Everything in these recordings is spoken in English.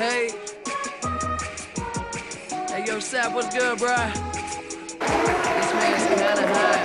Hey. Hey, yo, Sap, what's good, bruh? This man's kinda high.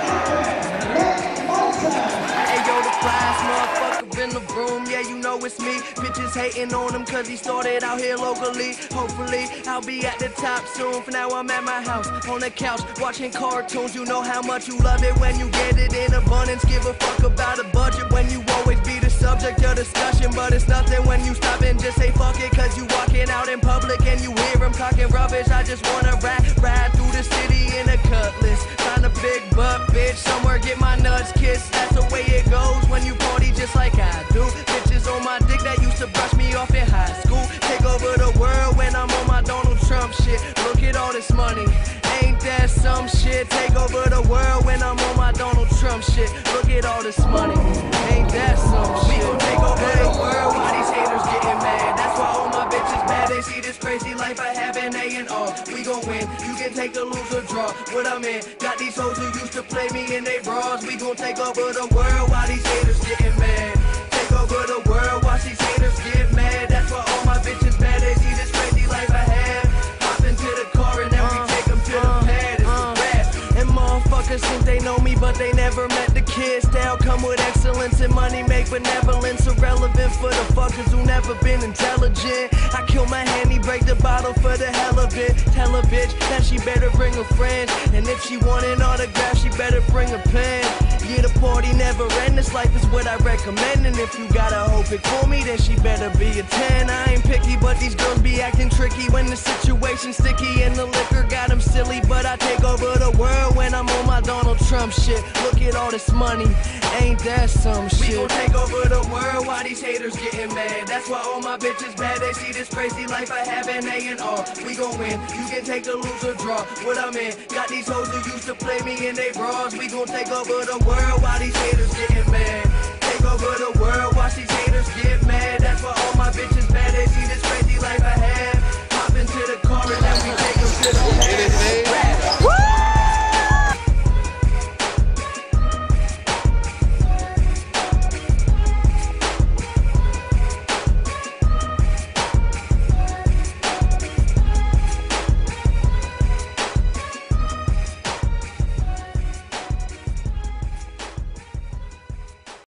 Hey, yo, the flyest motherfucker in the room. Yeah, you know it's me. Bitches hating on him cause he started out here locally. Hopefully, I'll be at the top soon. For now, I'm at my house, on the couch, watching cartoons. You know how much you love it when you get it in abundance. Give a fuck about a budget when you always be the subject of discussion. But it's nothing when you stop and just say fuck it. Cause you walking out in public and you hear him talking rubbish. I just wanna ride through the city in a cutlass. Find a big butt bitch somewhere, get my nuts kissed. That's the way it goes when you party just like I do. Bitches on my dick that used to brush me off in high school. Take over the world when I'm on my Donald Trump shit. Look at all this money, ain't that some shit? Take over the world when I'm on my Donald Trump shit. Look at all this money, ain't that some shit? We gon' take over the world while these haters getting mad. That's why all my bitches mad. They see this crazy life I have in A&R. We gon' win, you can take the lose or draw. What I'm in, got these hoes who used to play me in they bras. We gon' take over the world while these haters getting mad. Take over the world, watch these haters get mad. That's why all my bitches mad. They see this crazy life I have. Hop into the car and then we take them to the pad. It's a rap. And motherfuckers think they know me, but they never met the kid. Style come with excellence and money make benevolence. Irrelevant for the fuckers who never been intelligent. I kill my handy, break the bottle for the hell of it. Tell a bitch that she better bring a friend. And if she want an autograph, she better bring a pen. Yeah, the party never end, this life is what I recommend. And if you got a hoe pick for me, then she better be a 10. I ain't picky, but these girls be acting tricky when the situation's sticky and the liquor got them silly. But I take over the world when I'm on my Donald Trump shit. Look at all this money, ain't that some shit? We gon' take over the world while these haters getting mad. That's why all my bitches mad. They see this crazy life I have in A&R. We gon' win, you can take the lose or draw. What I'm in, got these hoes who used to play me in they bras. We gon' take over the world while these haters getting mad. Take over the world.